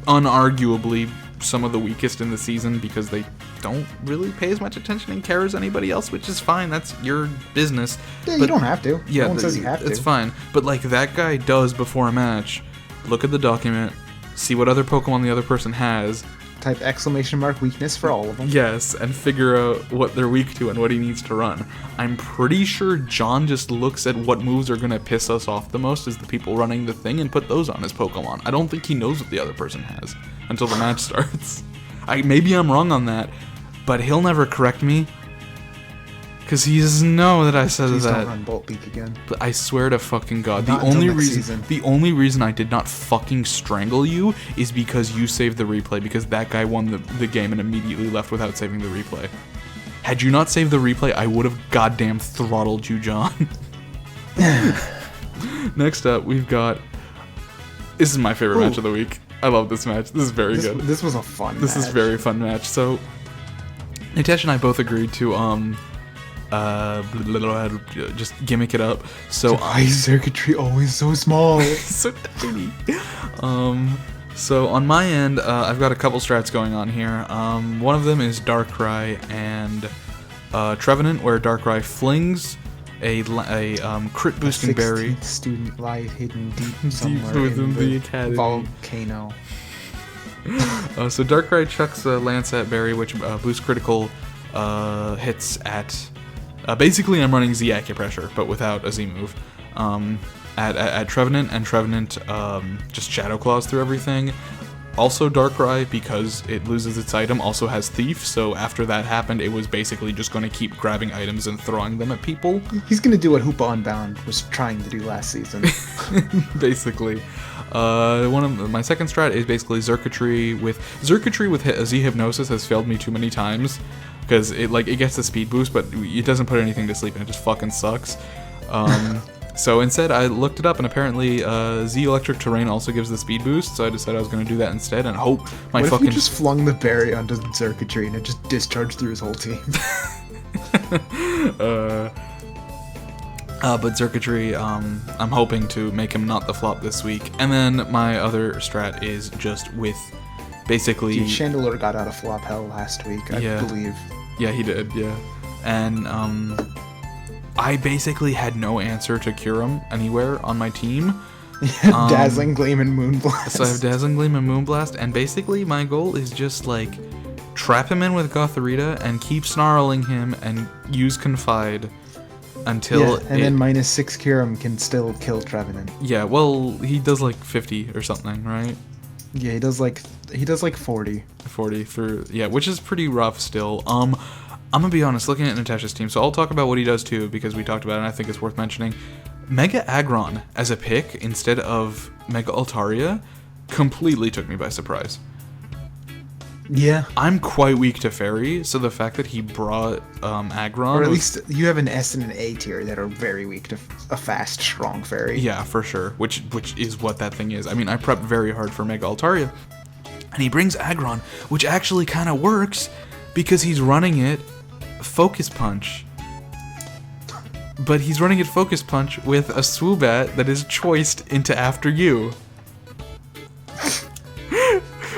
unarguably some of the weakest in the season, because they don't really pay as much attention and care as anybody else, which is fine, that's your business. Yeah, but, you don't have to. Yeah, no one says you have to. It's fine. But, like, that guy does before a match, look at the document, see what other Pokemon the other person has, type ! weakness for all of them. Yes, and figure out what they're weak to and what he needs to run. I'm pretty sure John just looks at what moves are going to piss us off the most as the people running the thing and put those on his Pokemon. I don't think he knows what the other person has until the match starts. Maybe I'm wrong on that, but he'll never correct me. Because he doesn't know that I said Please that. Don't run Bolt Beak again. But I swear to fucking God, Not the only reason I did not fucking strangle you is because you saved the replay, because that guy won the game and immediately left without saving the replay. Had you not saved the replay, I would have goddamn throttled you, John. Next up, we've got... This is my favorite match of the week. I love this match. This is very good. This was a fun match. This is a very fun match. So, Natasha and I both agreed to, just gimmick it up. So why is circuitry always so small? So tiny. So on my end, I've got a couple strats going on here. One of them is Darkrai and Trevenant, where Darkrai flings a crit boosting berry. Student life hidden deep somewhere within in the academy. Volcano. So Darkrai chucks a Lancet berry, which boosts critical hits at. Basically, I'm running Z Acupressure, but without a Z move. At Trevenant, and Trevenant just Shadow Claws through everything. Also, Darkrai, because it loses its item, also has Thief, so after that happened, it was basically just going to keep grabbing items and throwing them at people. He's going to do what Hoopa Unbound was trying to do last season. Basically. One of my second strat is basically Xurkitree with Z Hypnosis has failed me too many times, because it gets the speed boost, but it doesn't put anything to sleep, and it just fucking sucks. So instead, I looked it up, and apparently Z Electric Terrain also gives the speed boost, so I decided I was going to do that instead, and hope my what fucking... if you just flung the berry onto Xurkitree and it just discharged through his whole team? But Xurkitree, I'm hoping to make him not the flop this week. And then my other strat is just with basically... Dude, Chandelure got out of flop hell last week, I believe. Yeah, he did, yeah. And I basically had no answer to cure him anywhere on my team. Dazzling Gleam and Moonblast. So I have Dazzling Gleam and Moonblast, and basically my goal is just like trap him in with Gothorita and keep snarling him and use Confide until then -6 Curum can still kill Trevenant. Yeah, well, he does like 50 or something, right? Yeah, he does like 40. 40 for which is pretty rough still. I'm gonna be honest, looking at Natasha's team, so I'll talk about what he does too because we talked about it and I think it's worth mentioning. Mega Aggron as a pick instead of Mega Altaria completely took me by surprise. Yeah. I'm quite weak to Fairy, so the fact that he brought Aggron... Or at least you have an S and an A tier that are very weak to a fast, strong Fairy. Yeah, for sure, which is what that thing is. I mean, I prepped very hard for Mega Altaria, and he brings Aggron, which actually kind of works because he's running it Focus Punch. But he's running it Focus Punch with a Swoobat that is choiced into After You.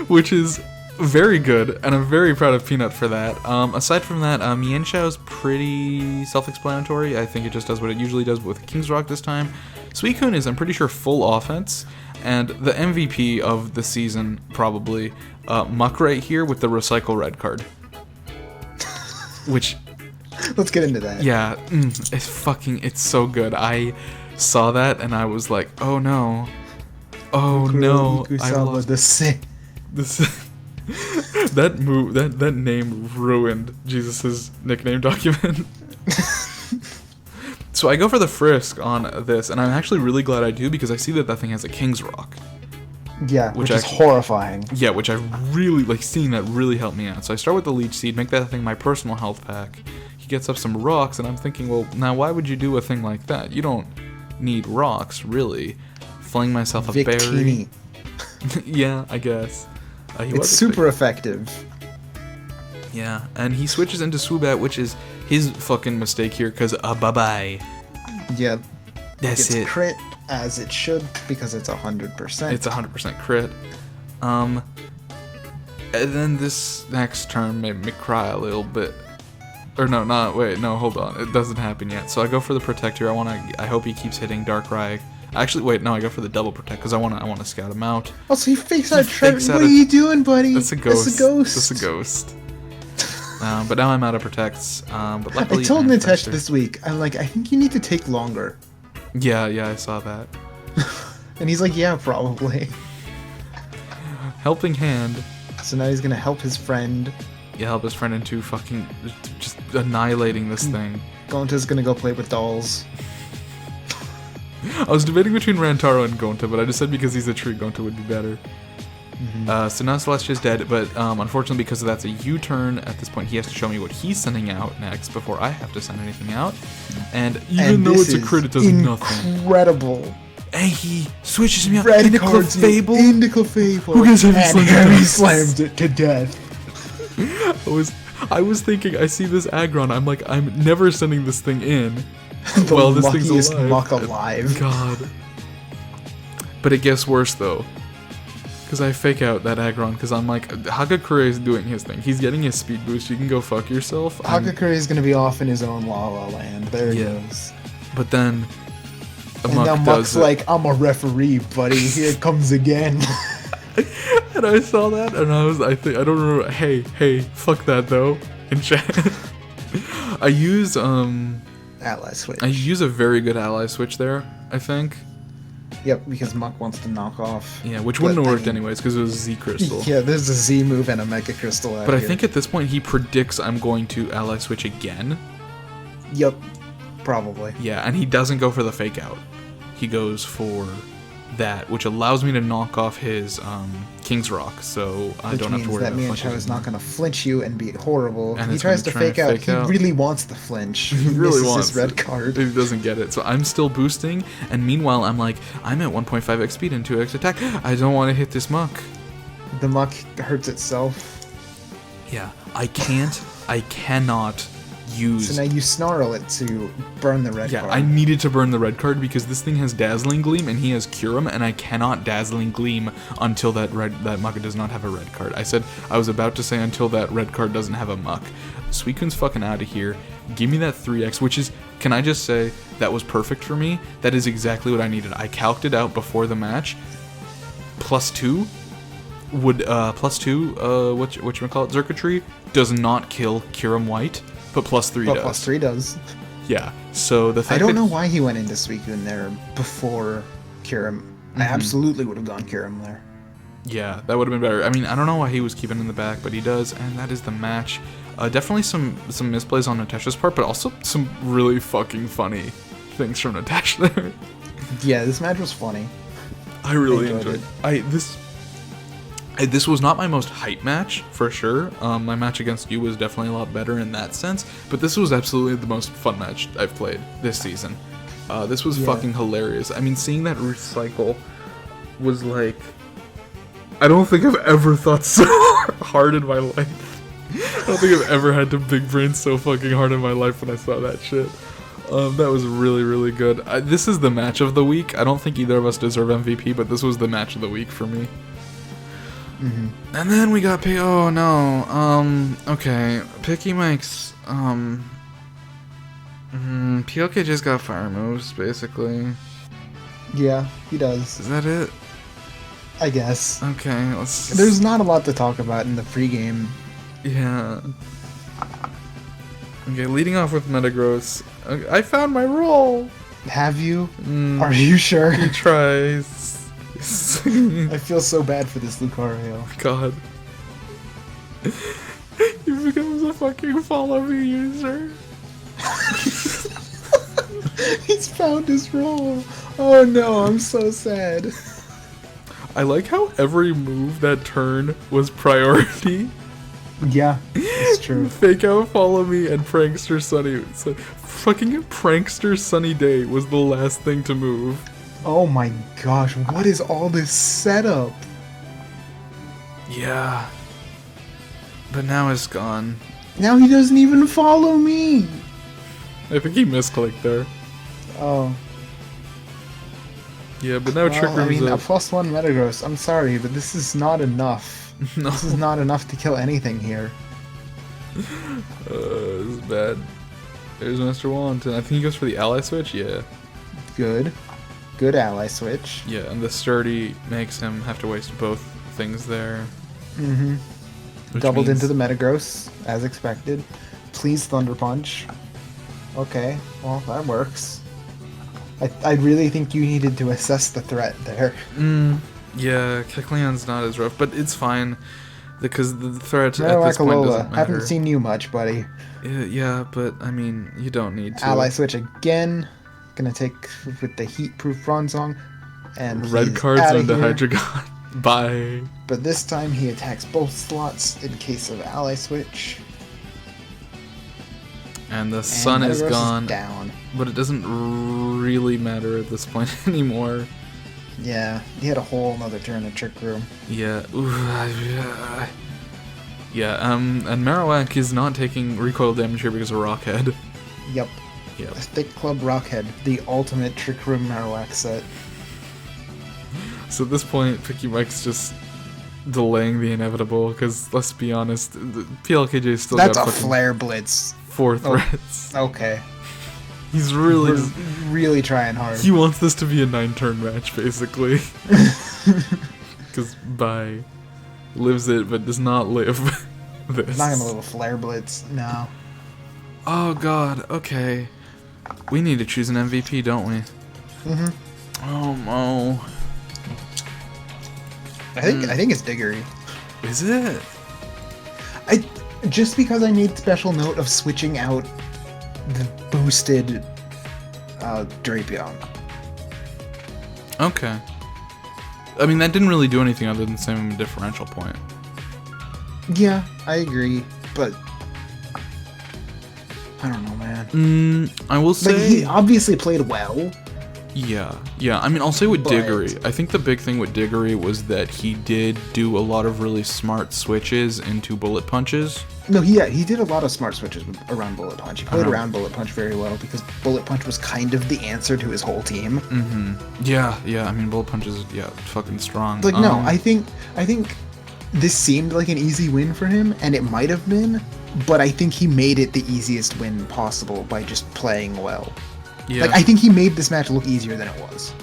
Which is very good, and I'm very proud of Peanut for that. Aside from that, Mienshau's pretty self-explanatory. I think it just does what it usually does with King's Rock this time. Suicune is, I'm pretty sure, full offense, and the MVP of the season, probably, Muck right here with the Recycle Red card. Which... Let's get into that. Yeah, it's so good. I saw that, and I was like, oh no. Oh no. I lost that name ruined Jesus's nickname document. So I go for the Frisk on this, and I'm actually really glad I do because I see that thing has a King's Rock. Yeah, which is horrifying. Yeah, which I really like. Seeing that really helped me out. So I start with the Leech Seed, make that thing my personal health pack. He gets up some rocks, and I'm thinking, well, now why would you do a thing like that? You don't need rocks, really. Fling myself a berry. Yeah, I guess. It's super effective. Yeah, and he switches into Swoobat, which is his fucking mistake here, because bye-bye. Yeah. That's it. Crit as it should, because it's 100%. It's 100% crit. And then this next turn made me cry a little bit. Or no, hold on. It doesn't happen yet. So I go for the Protect here. I hope he keeps hitting Darkrai. Actually, wait, no, I go for the double Protect because I want to scout him out. Oh, so he fakes out Trevenant. What are you doing, buddy? That's a ghost. That's a ghost. But now I'm out of Protects. But luckily, I told Nitesh this week, I'm like, I think you need to take longer. Yeah, I saw that. And he's like, yeah, probably. Helping hand. So now he's gonna help his friend. Yeah, help his friend into fucking just annihilating this thing. Gonta's gonna go play with dolls. I was debating between Rantaro and Gonta, but I just said because he's a tree, Gonta would be better. Mm-hmm. So now Celestia's dead, but unfortunately because that's a U-turn, at this point he has to show me what he's sending out next before I have to send anything out. And even though it's a crit, it does nothing. Incredible. And he switches me out into Clefable. Into Clefable. Who gets heavy slams it to death. I was thinking, I see this Aggron, I'm like, I'm never sending this thing in. Well, this thing's alive. Muck alive. God. But it gets worse though. Because I fake out that Aggron, because I'm like, Hagakure is doing his thing. He's getting his speed boost, you can go fuck yourself. Hagakure is going to be off in his own La La Land. There he goes. But then... now Muck's like, I'm a referee, buddy. Here it comes again. And I saw that, and I don't remember. Hey, fuck that though. In chat, I use ally switch. I use a very good ally switch there. I think. Yep, because Muck wants to knock off. Yeah, which wouldn't have worked anyways because it was Z Crystal. Yeah, there's a Z move and a Mega Crystal out But here. I think at this point he predicts I'm going to ally switch again. Yep, probably. Yeah, and he doesn't go for the fake out. He goes for that, which allows me to knock off his King's Rock, so I don't have to worry about that Mienshao is not going to flinch you and be horrible. And he tries to fake out. He really wants the flinch. He really wants his red card. He doesn't get it. So I'm still boosting, and meanwhile I'm like, I'm at 1.5x speed and 2x attack. I don't want to hit this Muck. The Muck hurts itself. Yeah, I cannot use... So now you snarl it to burn the red card. Yeah, I needed to burn the red card because this thing has Dazzling Gleam and he has Curum, and I cannot Dazzling Gleam until that Muck does not have a red card. I was about to say until that red card doesn't have a Muck. Suicune's fucking out of here. Give me that 3x, which is can I just say that was perfect for me? That is exactly what I needed. I calced it out before the match. +2 would whatchamacallit, circuitry does not kill Kiram White, but +3 But does. +3 does. Yeah. So the fact I don't know why he went into Suicune there before Kiram. I absolutely would have gone Kiram there. Yeah, that would have been better. I mean, I don't know why he was keeping in the back, but he does, and that is the match. Definitely some misplays on Natasha's part, but also some really fucking funny things from Natasha there. Yeah, this match was funny. I really enjoyed it. This was not my most hype match, for sure. My match against you was definitely a lot better in that sense, but this was absolutely the most fun match I've played this season. This was fucking hilarious. I mean, seeing that recycle was like... I don't think I've ever thought so hard in my life. I don't think I've ever had to big brain so fucking hard in my life when I saw that shit. That was really, really good. This is the match of the week. I don't think either of us deserve MVP, but this was the match of the week for me. And then we got oh no, okay, pickymike's, PLK just got fire moves, basically. Yeah, he does. Is that it? I guess. Okay, There's not a lot to talk about in the pregame. Yeah. Okay, leading off with Metagross. Okay, I found my role! Have you? Are you sure? He tries. I feel so bad for this Lucario. God. He becomes a fucking follow me user. He's found his role. Oh no, I'm so sad. I like how every move that turn was priority. Yeah, it's true. Fake out, follow me, and prankster Sunny. So, fucking prankster Sunny Day was the last thing to move. Oh my gosh, what is all this setup? Yeah. But now it's gone. Now he doesn't even follow me. I think he misclicked there. Oh. Yeah, but now Trick Room's I mean, up. a +1 Metagross. I'm sorry, but this is not enough. No. This is not enough to kill anything here. This is bad. There's Mr. Wallington. I think he goes for the ally switch? Yeah. Good. Good ally switch. Yeah, and the sturdy makes him have to waste both things there. Doubled into the Metagross, as expected. Please Thunder Punch. Okay, well, that works. I really think you needed to assess the threat there. Yeah, Kecleon's not as rough, but it's fine. Because the threat at this point doesn't matter. Haven't seen you much, buddy. Yeah, but, I mean, you don't need to. Ally switch again. Gonna take with the Heat-proof Bronzong. And red cards onto Hydreigon. Bye. But this time he attacks both slots in case of ally switch. And the sun is gone. Down. But it doesn't really matter at this point anymore. Yeah, he had a whole nother turn of Trick Room. Yeah. Yeah, and Marowak is not taking recoil damage here because of Rockhead. Yep. Yep. Thick Club Rockhead, the ultimate Trick Room Marowak set. So at this point, Pickymike's just delaying the inevitable, because let's be honest, the PLKJ still That's got a Flare Blitz. 4 threats. Okay. He's really really trying hard. He wants this to be a 9-turn match, basically. Because bye. Lives it, but does not live this. Not gonna live a Flare Blitz, no. Oh god, okay. We need to choose an MVP, don't we? Oh no. I think it's Diggory. Is it? Just because I made special note of switching out the boosted Drapion. Okay. I mean, that didn't really do anything other than save him a differential point. Yeah, I agree, but I don't know, man. I will say... Like, he obviously played well. Yeah. I mean, I'll say with Diggory, I think the big thing with Diggory was that he did do a lot of really smart switches into bullet punches. No, he did a lot of smart switches around Bullet Punch. He played around Bullet Punch very well because Bullet Punch was kind of the answer to his whole team. Yeah, I mean, Bullet Punch is, fucking strong. Like, no, I think this seemed like an easy win for him, and it might have been, but I think he made it the easiest win possible by just playing well. Yeah. Like, I think he made this match look easier than it was.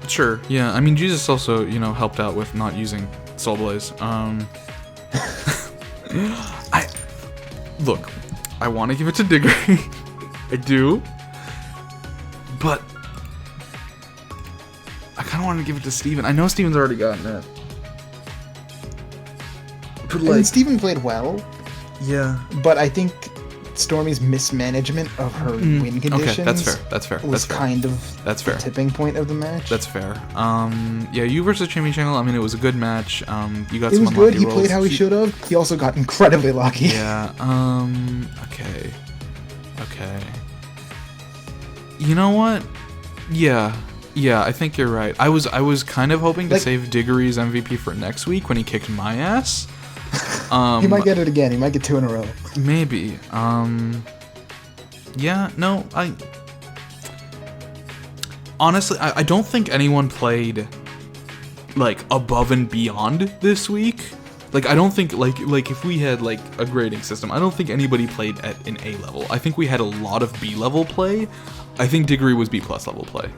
Sure. Yeah. I mean, Jesus also, helped out with not using Soul Blaze. Look, I want to give it to Diggory. I do. But I kind of want to give it to Steven. I know Steven's already gotten it. But And Steven played well, yeah. but I think Stormy's mismanagement of her win conditions Okay, that's fair. was kind of That's fair. the tipping point of the match. That's fair. Yeah, you versus chimichangle. I mean, it was a good match. You got It some was good. unlucky He rolls. played how he should have. He also got incredibly lucky. Yeah. Okay. You know what? Yeah. I think you're right. I was kind of hoping to save Diggory's MVP for next week when he kicked my ass. He might get it again. He might get 2 in a row. Maybe. Yeah. No. Honestly, I don't think anyone played like above and beyond this week. Like, I don't think like if we had like a grading system, I don't think anybody played at an A level. I think we had a lot of B level play. I think Diggory was B+ level play.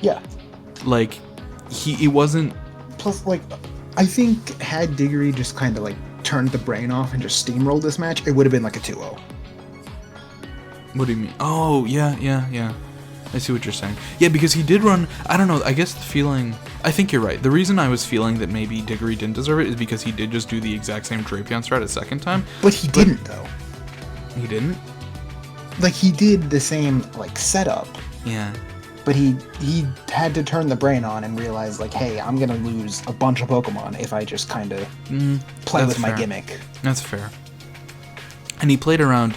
Yeah. Like, it wasn't. Plus, like, I think had Diggory just kind of like turned the brain off and just steamrolled this match, it would have been like a 2-0. What do you mean? Oh, yeah. I see what you're saying. Yeah, because he did run. I don't know. I guess the feeling. I think you're right. The reason I was feeling that maybe Diggory didn't deserve it is because he did just do the exact same Drapion strat a second time. But he didn't, though. He didn't? Like, he did the same, like, setup. Yeah. But he had to turn the brain on and realize, like, hey, I'm going to lose a bunch of Pokemon if I just kind of play with my gimmick. That's fair. And he played around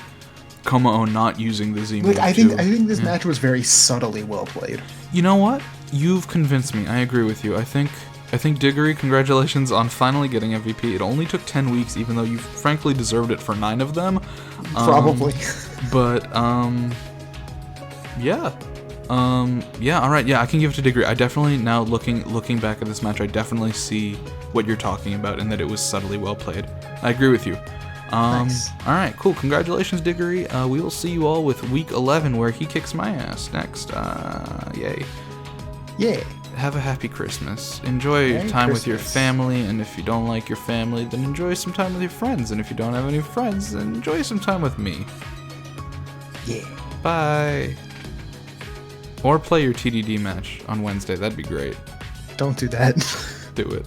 Como not using the Z move. Like, I think this match was very subtly well played. You know what? You've convinced me. I agree with you. I think Diggory, congratulations on finally getting MVP. It only took 10 weeks, even though you frankly deserved it for 9 of them. Probably. But, yeah. Yeah, alright, yeah, I can give it to Diggory. I definitely, now looking back at this match, I definitely see what you're talking about and that it was subtly well played. I agree with you. Nice. Alright, cool. Congratulations, Diggory. We will see you all with week 11 where he kicks my ass next. Yay. Yeah. Have a happy Christmas. Enjoy Merry time with your Christmas. family, and if you don't like your family, then enjoy some time with your friends. And if you don't have any friends, then enjoy some time with me. Yeah. Bye. Or play your TDD match on Wednesday. That'd be great. Don't do that. Do it.